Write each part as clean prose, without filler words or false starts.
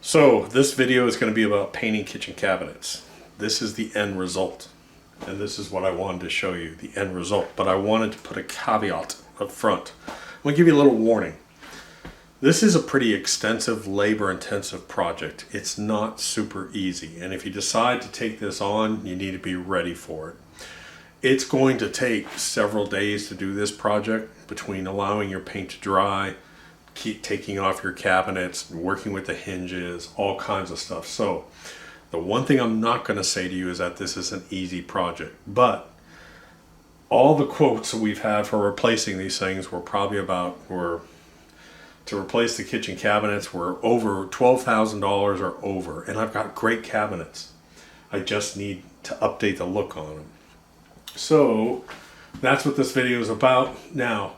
So this video is going to be about painting kitchen cabinets. This is the end result. And this is what I wanted to show you, the end result. But I wanted to put a caveat up front. I'm going to give you a little warning. This is a pretty extensive, labor-intensive project. It's not super easy. And if you decide to take this on, you need to be ready for it. It's going to take several days to do this project, between allowing your paint to dry, keep taking off your cabinets, working with the hinges, all kinds of stuff. So the one thing I'm not going to say to you is that this is an easy project, but all the quotes that we've had for replacing these things were probably to replace the kitchen cabinets were over $12,000 or over, and I've got great cabinets. I just need to update the look on them. So that's what this video is about. Now,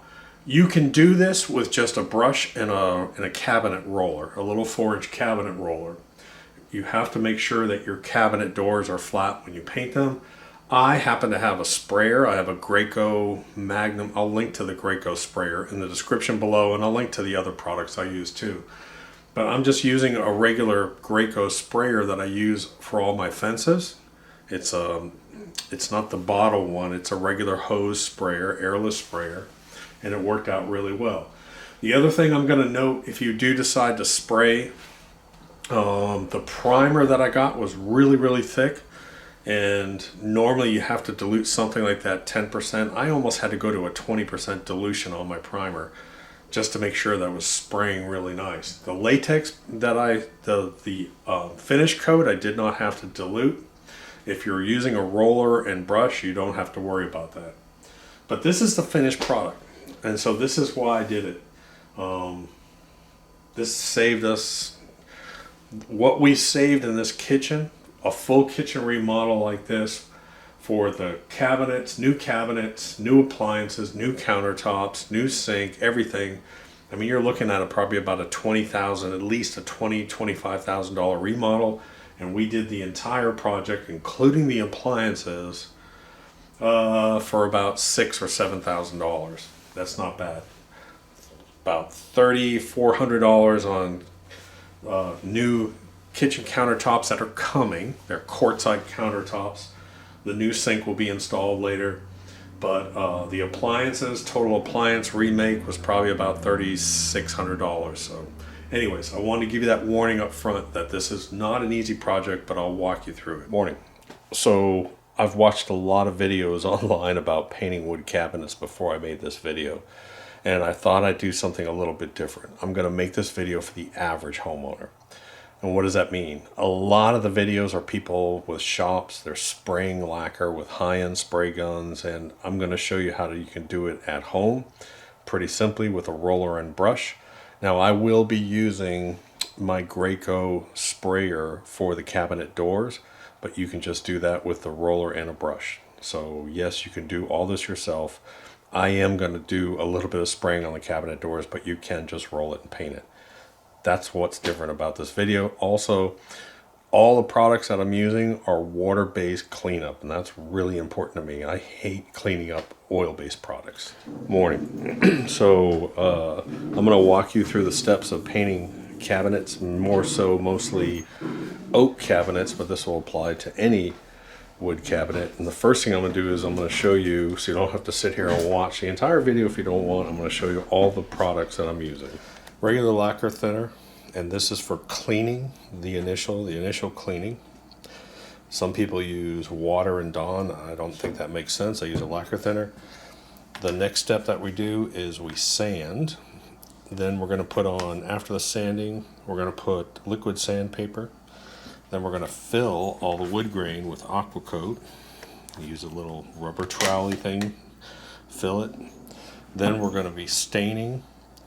you can do this with just a brush and a cabinet roller, a little 4-inch cabinet roller. You have to make sure that your cabinet doors are flat when you paint them. I happen to have a sprayer. I have a Graco Magnum. I'll link to the Graco sprayer in the description below, and I'll link to the other products I use too. But I'm just using a regular Graco sprayer that I use for all my fences. It's not the bottle one. It's a regular hose sprayer, airless sprayer, and it worked out really well. The other thing I'm going to note, if you do decide to spray, the primer that I got was really, really thick. And normally you have to dilute something like that 10%. I almost had to go to a 20% dilution on my primer just to make sure that it was spraying really nice. The latex that the finish coat, I did not have to dilute. If you're using a roller and brush, you don't have to worry about that. But this is the finished product, and so this is why I did it. This saved us what we saved in this kitchen. A full kitchen remodel like this for the cabinets, new appliances, new countertops, new sink, everything. I mean, you're looking at probably about a $20,000, at least a $25,000 remodel. And we did the entire project, including the appliances, for about $6,000 or $7,000. That's not bad. About $3,400 on new kitchen countertops that are coming. They're quartzite countertops. The new sink will be installed later. But the appliances, total appliance remake, was probably about $3,600. So anyways, I wanted to give you that warning up front that this is not an easy project, but I'll walk you through it. Morning. So I've watched a lot of videos online about painting wood cabinets before I made this video. And I thought I'd do something a little bit different. I'm going to make this video for the average homeowner. And what does that mean? A lot of the videos are people with shops. They're spraying lacquer with high-end spray guns, and I'm going to show you how you can do it at home pretty simply with a roller and brush. Now, I will be using my Graco sprayer for the cabinet doors, but you can just do that with the roller and a brush. So yes, you can do all this yourself. I am going to do a little bit of spraying on the cabinet doors, but you can just roll it and paint it. That's what's different about this video. Also, all the products that I'm using are water-based cleanup, and that's really important to me. I hate cleaning up oil-based products. Morning. So I'm going to walk you through the steps of painting cabinets, more so mostly oak cabinets, but this will apply to any wood cabinet. And the first thing I'm going to do is I'm going to show you, so you don't have to sit here and watch the entire video if you don't want. I'm going to show you all the products that I'm using. Regular lacquer thinner, and this is for cleaning the initial cleaning. Some people use water and Dawn. I don't think that makes sense. I use a lacquer thinner. The next step that we do is we sand. Then we're going to put on, after the sanding, we're going to put liquid sandpaper. Then we're going to fill all the wood grain with aqua coat. Use a little rubber trolley thing, fill it. Then we're going to be staining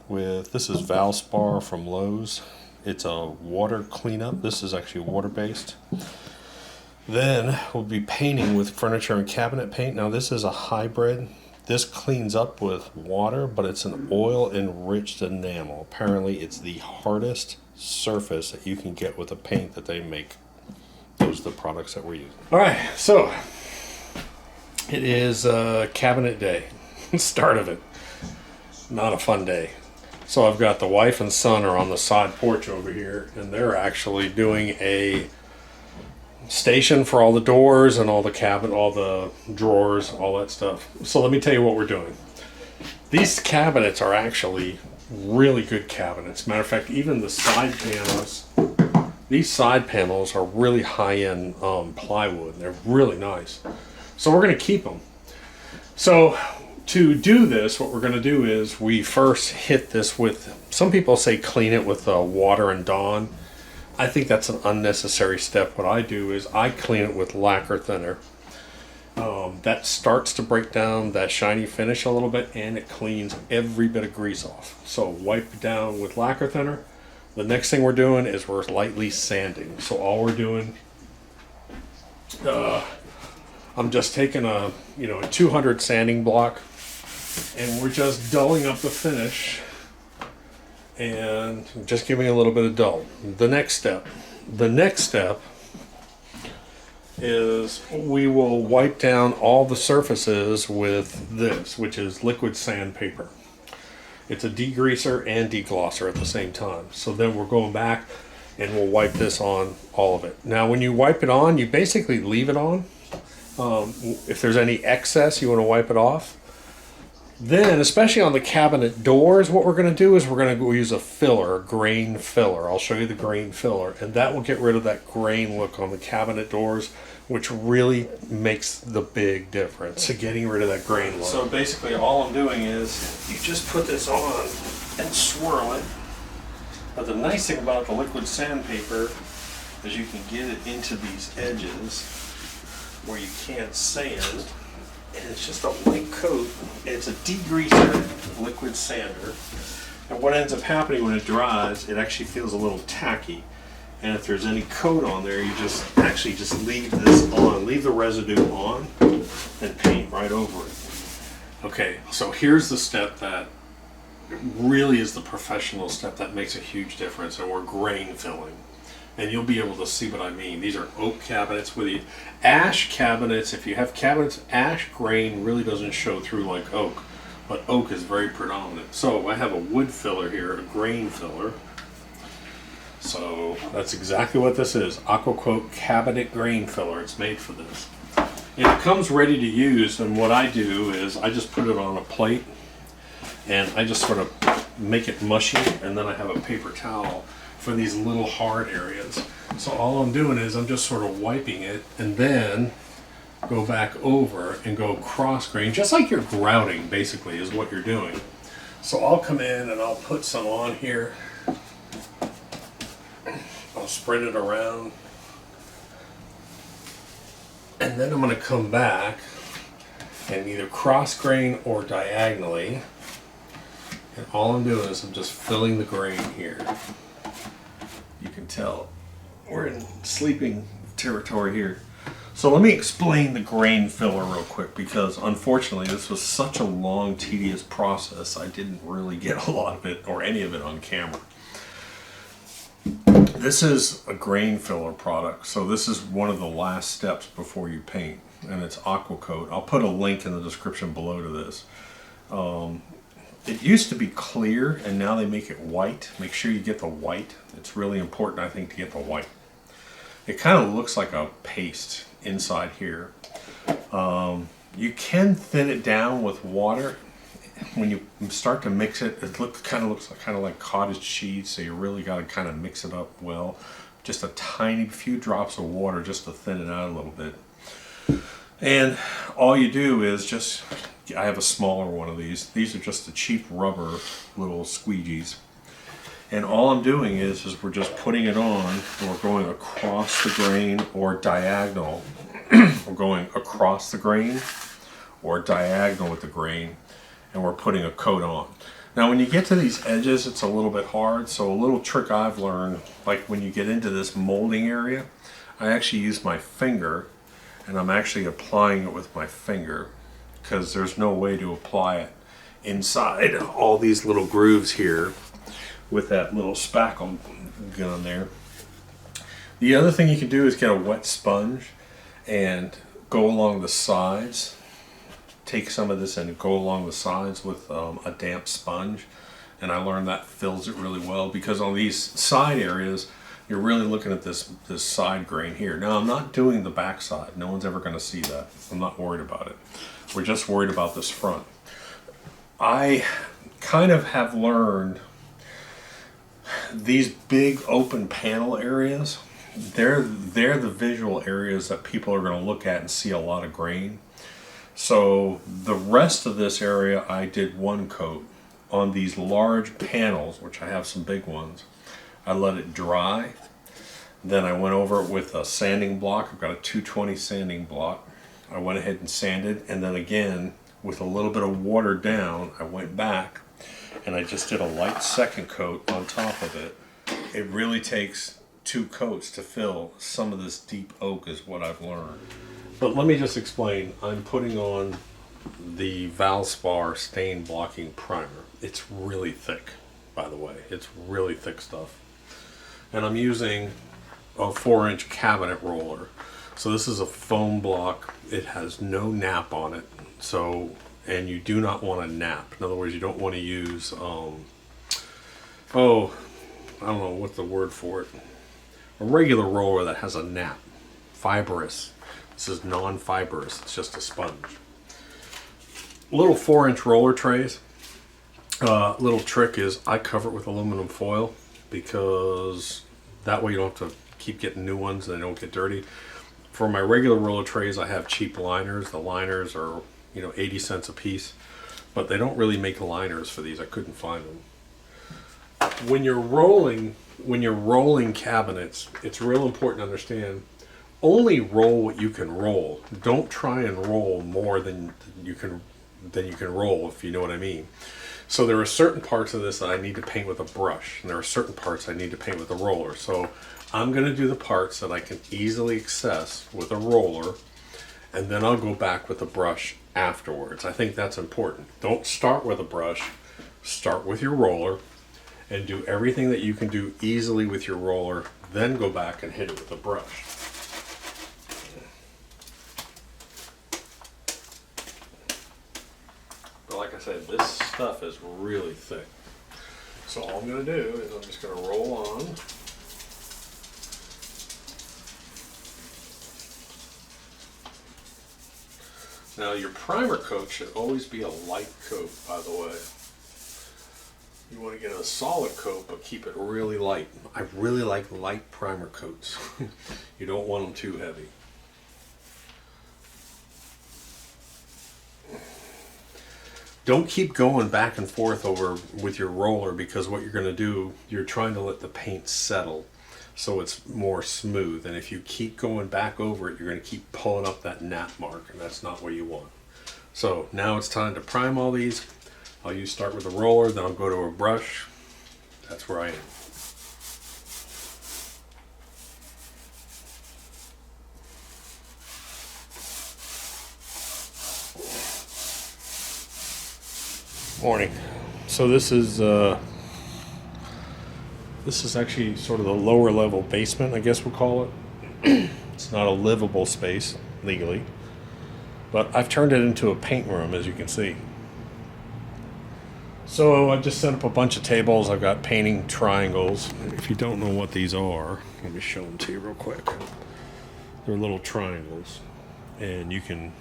with, this is Valspar from Lowe's. It's a water cleanup. This is actually water-based. Then we'll be painting with furniture and cabinet paint. Now this is a hybrid. This cleans up with water, but it's an oil-enriched enamel. Apparently it's the hardest surface that you can get with a paint that they make. Those are the products that we're using. All right, so it is cabinet day. Start of it. Not a fun day. So I've got the wife and son are on the side porch over here, and they're actually doing a station for all the doors and all the cabinet, all the drawers, all that stuff. So let me tell you what we're doing. These cabinets are actually really good cabinets. Matter of fact, even the side panels, these side panels are really high-end plywood. They're really nice. So we're going to keep them. So to do this, what we're going to do is we first hit this with, some people say clean it with water and Dawn. I think that's an unnecessary step. What I do is I clean it with lacquer thinner. That starts to break down that shiny finish a little bit, and it cleans every bit of grease off. So wipe it down with lacquer thinner. The next thing we're doing is we're lightly sanding. So all we're doing, I'm just taking a 200 sanding block, and we're just dulling up the finish and just giving a little bit of dull. The next step is we will wipe down all the surfaces with this, which is liquid sandpaper. It's a degreaser and deglosser at the same time. So then we're going back and we'll wipe this on all of it. Now when you wipe it on, you basically leave it on. If there's any excess, you want to wipe it off. Then, especially on the cabinet doors, what we're going to do is we're going to go use a filler, a grain filler. I'll show you the grain filler, and that will get rid of that grain look on the cabinet doors, which really makes the big difference to getting rid of that grain look. So basically all I'm doing is you just put this on and swirl it. But the nice thing about the liquid sandpaper is you can get it into these edges where you can't sand. And it's just a light coat. It's a degreaser liquid sander. And what ends up happening when it dries, it actually feels a little tacky. And if there's any coat on there, you just leave this on, leave the residue on, and paint right over it. Okay, so here's the step that really is the professional step that makes a huge difference, and we're grain filling. And you'll be able to see what I mean. These are oak cabinets with the ash cabinets. If you have cabinets, ash grain really doesn't show through like oak, but oak is very predominant. So I have a wood filler here, a grain filler. So that's exactly what this is, Aquacoat cabinet grain filler. It's made for this. And it comes ready to use, and what I do is I just put it on a plate and I just sort of make it mushy, and then I have a paper towel for these little hard areas. So all I'm doing is I'm just sort of wiping it and then go back over and go cross grain, just like you're grouting basically is what you're doing. So I'll come in and I'll put some on here. I'll spread it around. And then I'm going to come back and either cross grain or diagonally. And all I'm doing is I'm just filling the grain here. You can tell we're in sleeping territory here. So let me explain the grain filler real quick, because unfortunately this was such a long, tedious process. I didn't really get a lot of it or any of it on camera. This is a grain filler product. So this is one of the last steps before you paint, and it's Aquacoat. I'll put a link in the description below to this. It used to be clear, and now they make it white. Make sure you get the white. It's really important, I think, to get the white. It kind of looks like a paste inside here. You can thin it down with water. When you start to mix it, it looks kind of like cottage cheese, so you really got to kind of mix it up well. Just a tiny few drops of water just to thin it out a little bit. And all you do is just, I have a smaller one of these. These are just the cheap rubber little squeegees. And all I'm doing is we're just putting it on, and we're going across the grain or diagonal. We're going across the grain or diagonal with the grain, and we're putting a coat on. Now when you get to these edges, it's a little bit hard, so a little trick I've learned, like when you get into this molding area, I actually use my finger, and I'm actually applying it with my finger, because there's no way to apply it inside all these little grooves here with that little spackle gun there. The other thing you can do is get a wet sponge and go along the sides. Take some of this and go along the sides with a damp sponge, and I learned that fills it really well, because on these side areas, you're really looking at this side grain here. Now, I'm not doing the back side. No one's ever going to see that. I'm not worried about it. We're just worried about this front. I kind of have learned these big open panel areas, they're the visual areas that people are going to look at and see a lot of grain. So the rest of this area, I did one coat. On these large panels, which I have some big ones, I let it dry. Then I went over it with a sanding block. I've got a 220 sanding block. I went ahead and sanded, and then again, with a little bit of water down, I went back and I just did a light second coat on top of it. It really takes 2 coats to fill some of this deep oak, is what I've learned. But let me just explain. I'm putting on the Valspar stain blocking primer. It's really thick, by the way. It's really thick stuff. And I'm using a 4-inch cabinet roller. So this is a foam block. It has no nap on it. So, and you do not want a nap. In other words, you don't want to use, I don't know what the word for it. A regular roller that has a nap. Fibrous. This is non-fibrous. It's just a sponge. Little 4-inch roller trays. Little trick is I cover it with aluminum foil, because that way you don't have to keep getting new ones and they don't get dirty. For my regular roller trays, I have cheap liners. The liners are, 80 cents a piece, but they don't really make liners for these. I couldn't find them. When you're rolling cabinets, it's real important to understand, only roll what you can roll. Don't try and roll more than you can roll, if you know what I mean. So there are certain parts of this that I need to paint with a brush, and there are certain parts I need to paint with a roller. So I'm going to do the parts that I can easily access with a roller, and then I'll go back with a brush afterwards. I think that's important. Don't start with a brush. Start with your roller and do everything that you can do easily with your roller, then go back and hit it with a brush. But like I said, this stuff is really thick. So all I'm going to do is I'm just going to roll on. Now your primer coat should always be a light coat, by the way. You want to get a solid coat, but keep it really light. I really like light primer coats. You don't want them too heavy. Don't keep going back and forth over with your roller, because what you're going to do, you're trying to let the paint settle so it's more smooth. And if you keep going back over it, you're going to keep pulling up that nap mark, and that's not what you want. So now it's time to prime all these. I'll start with a roller, then I'll go to a brush. That's where I am. Morning. So this is actually sort of the lower level basement, I guess we'll call it. It's not a livable space legally, but I've turned it into a paint room, as you can see. So I just set up a bunch of tables. I've got painting triangles. If you don't know what these are, let me show them to you real quick. They're little triangles, and you can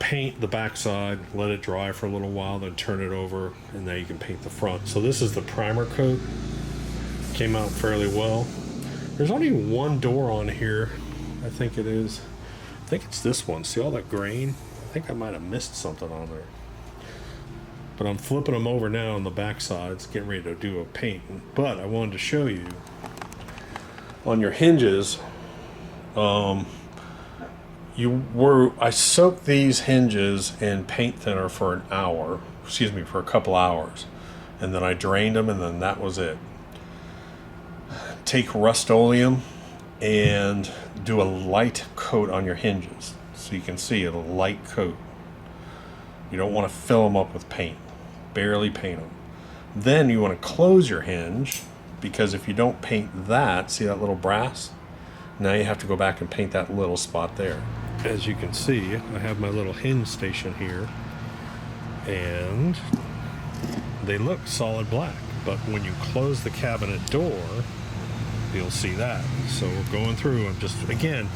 paint the backside, let it dry for a little while, then turn it over, and now you can paint the front. So this is the primer coat. Came out fairly well. There's only one door on here. I think it is. I think it's this one. See all that grain? I think I might have missed something on there. But I'm flipping them over now on the back sides, getting ready to do a paint. But I wanted to show you on your hinges. I soaked these hinges in paint thinner for for a couple hours, and then I drained them, and then that was it. Take Rust-Oleum and do a light coat on your hinges, so you can see it, a light coat. You don't want to fill them up with paint. Barely paint them. Then you want to close your hinge, because if you don't paint that, see that little brass? Now you have to go back and paint that little spot there. As you can see, I have my little hinge station here, and they look solid black. But when you close the cabinet door, you'll see that. So we're going through. I'm just, again,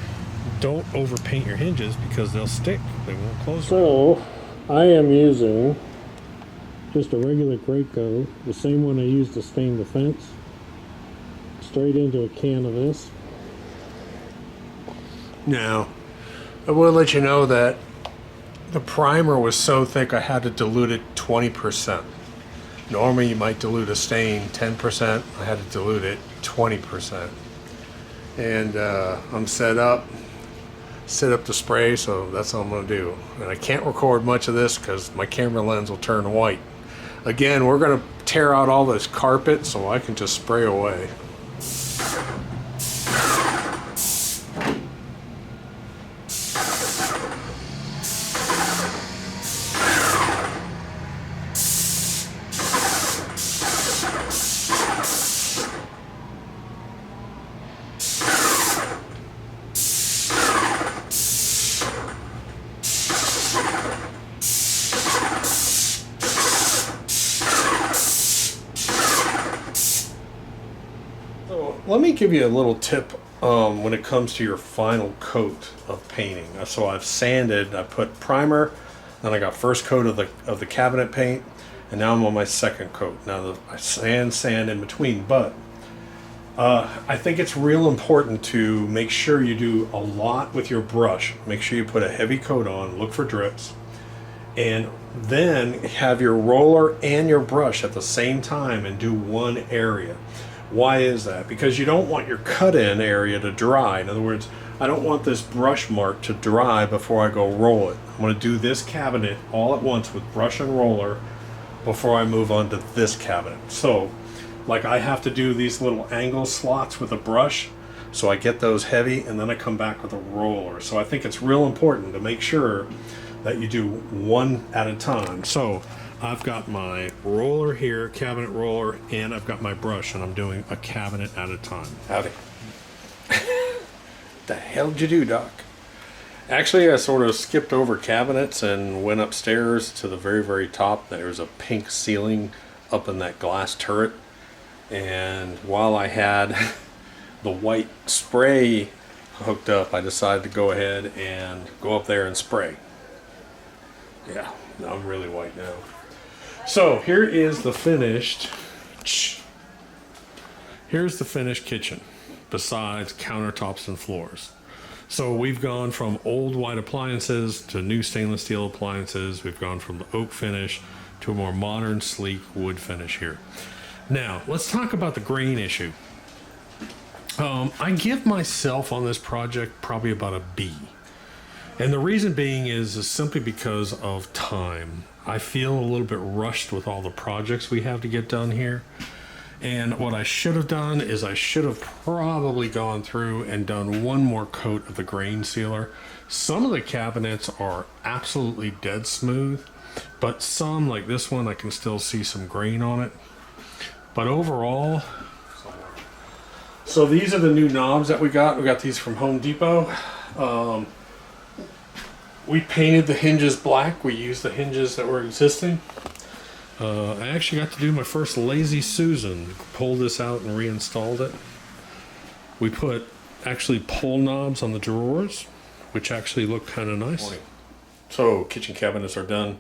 don't overpaint your hinges because they'll stick. They won't close. So I am using just a regular Graco, the same one I used to stain the fence, straight into a can of this. Now, I will let you know that the primer was so thick I had to dilute it 20%. Normally you might dilute a stain 10%. I had to dilute it 20%. And I'm set up to spray, so that's all I'm going to do. And I can't record much of this because my camera lens will turn white. Again, we're going to tear out all this carpet so I can just spray away. Let me give you a little tip when it comes to your final coat of painting. So I've sanded, I put primer, then I got first coat of the cabinet paint, and now I'm on my second coat. Now I sand in between, but I think it's real important to make sure you do a lot with your brush. Make sure you put a heavy coat on, look for drips, and then have your roller and your brush at the same time and do one area. Why is that? Because you don't want your cut-in area to dry. In other words, I don't want this brush mark to dry before I go roll it. I'm going to do this cabinet all at once with brush and roller before I move on to this cabinet. So, like, I have to do these little angle slots with a brush, so I get those heavy, and then I come back with a roller. So I think it's real important to make sure that you do one at a time. So I've got my roller here, cabinet roller, and I've got my brush, and I'm doing a cabinet at a time. Howdy. The hell did you do, Doc? Actually, I sort of skipped over cabinets and went upstairs to the very, very top. There's a pink ceiling up in that glass turret. And while I had the white spray hooked up, I decided to go ahead and go up there and spray. Yeah, I'm really white now. So here is the finished, kitchen, besides countertops and floors. So we've gone from old white appliances to new stainless steel appliances. We've gone from the oak finish to a more modern, sleek wood finish here. Now, let's talk about the grain issue. I give myself on this project probably about a B. And the reason being is simply because of time. I feel a little bit rushed with all the projects we have to get done here. And what I should have done is I should have probably gone through and done one more coat of the grain sealer. Some of the cabinets are absolutely dead smooth, but some, like this one, I can still see some grain on it. But overall, so these are the new knobs that we got. We got these from Home Depot. We painted the hinges black. We used the hinges that were existing. I actually got to do my first Lazy Susan. Pulled this out and reinstalled it. We put actually pull knobs on the drawers, which actually look kind of nice. So kitchen cabinets are done.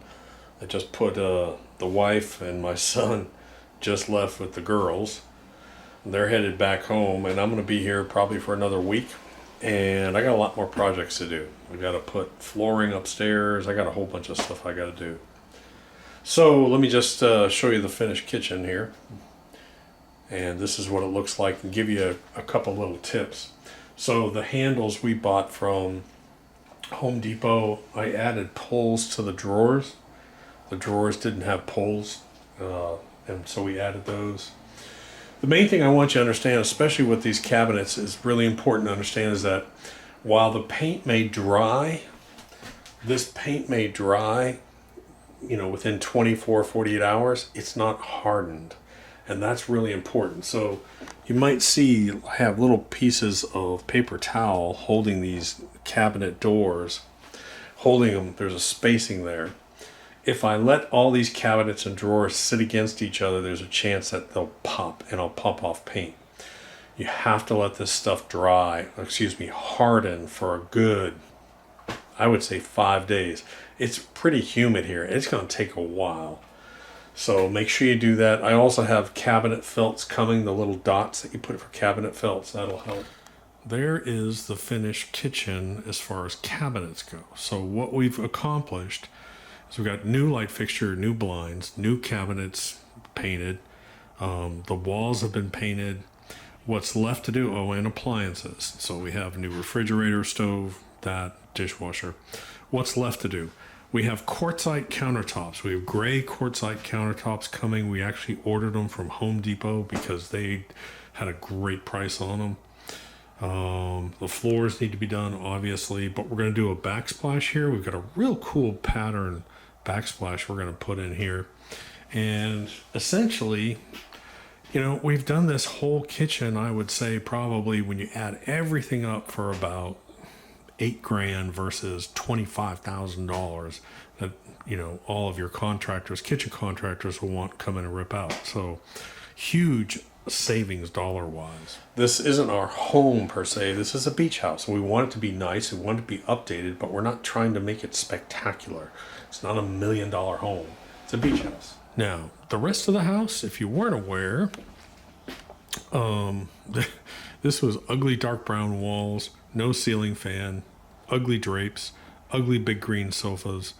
I just put the wife and my son just left with the girls. They're headed back home, and I'm going to be here probably for another week. And I got a lot more projects to do. I got to put flooring upstairs. I got a whole bunch of stuff I got to do. So let me just show you the finished kitchen here. And this is what it looks like, and give you a couple little tips. So the handles we bought from Home Depot, I added pulls to the drawers. The drawers didn't have pulls, and so we added those. The main thing I want you to understand, especially with these cabinets, is really important to understand is that while the paint may dry, this paint may dry, within 24, 48 hours, it's not hardened. And that's really important. So you might see I have little pieces of paper towel holding these cabinet doors, holding them. There's a spacing there. if I let all these cabinets and drawers sit against each other, there's a chance that they'll pop and I'll pump off paint. You have to let this stuff harden for a good, I would say 5 days. It's pretty humid here. It's going to take a while. So make sure you do that. I also have cabinet felts coming, the little dots that you put for cabinet felts. That'll help. There is the finished kitchen as far as cabinets go. So what we've accomplished is we've got new light fixture, new blinds, new cabinets painted. The walls have been painted. What's left to do? Oh, and appliances. So we have a new refrigerator, stove, that, dishwasher. What's left to do? We have quartzite countertops. We have gray quartzite countertops coming. We actually ordered them from Home Depot because they had a great price on them. The floors need to be done, obviously, but we're going to do a backsplash here. We've got a real cool pattern backsplash we're going to put in here. And essentially, you know, we've done this whole kitchen, I would say probably when you add everything up for about $8,000 versus $25,000 that, you know, all of your contractors, kitchen contractors will want to come in and rip out. So huge savings dollar wise. This isn't our home per se. This is a beach house. We want it to be nice. We want it to be updated, but we're not trying to make it spectacular. It's not $1 million home. It's a beach house. Now, the rest of the house, if you weren't aware, this was ugly dark brown walls, no ceiling fan, ugly drapes, ugly big green sofas,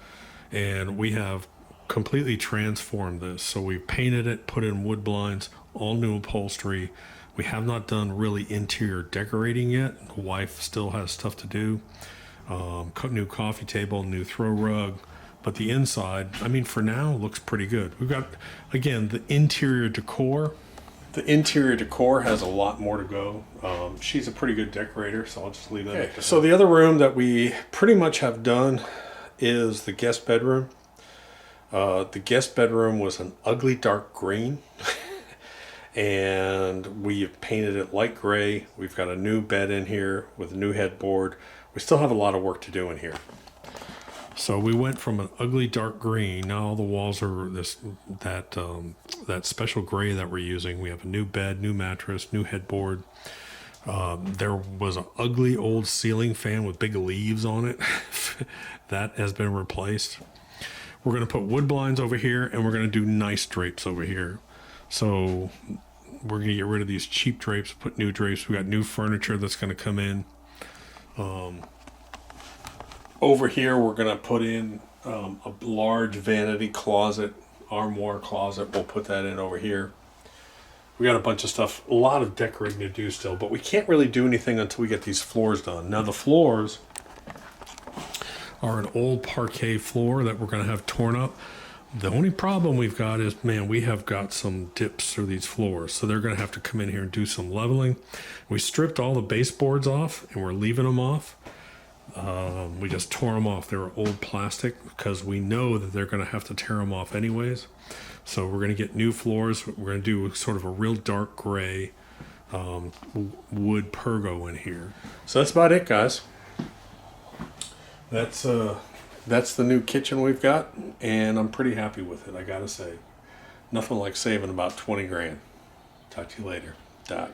and we have completely transformed this. So we painted it, put in wood blinds, all new upholstery. We have not done really interior decorating yet. The wife still has stuff to do. New coffee table, new throw rug. But the inside, I mean, for now, looks pretty good. We've got, again, the interior decor. The interior decor has a lot more to go. She's a pretty good decorator, so I'll just leave that. Okay. So the other room that we pretty much have done is the guest bedroom. The guest bedroom was an ugly dark green. And we have painted it light gray. We've got a new bed in here with a new headboard. We still have a lot of work to do in here. So we went from an ugly dark green. Now all the walls are that special gray that we're using. We have a new bed, new mattress, new headboard. There was an ugly old ceiling fan with big leaves on it. That has been replaced. We're going to put wood blinds over here, and we're going to do nice drapes over here. So we're going to get rid of these cheap drapes, put new drapes. We got new furniture that's going to come in. Over here, we're going to put in a large vanity closet, armoire closet. We'll put that in over here. We got a bunch of stuff, a lot of decorating to do still, but we can't really do anything until we get these floors done. Now the floors are an old parquet floor that we're going to have torn up. The only problem we've got is, man, we have got some dips through these floors, so they're going to have to come in here and do some leveling. We stripped all the baseboards off, and we're leaving them off. We just tore them off. They were old plastic because we know that they're going to have to tear them off anyways. So we're going to get new floors. We're going to do sort of a real dark gray wood pergo in here. So that's about it, guys. That's the new kitchen we've got, and I'm pretty happy with it, I gotta say. Nothing like saving about $20,000. Talk to you later. Doc.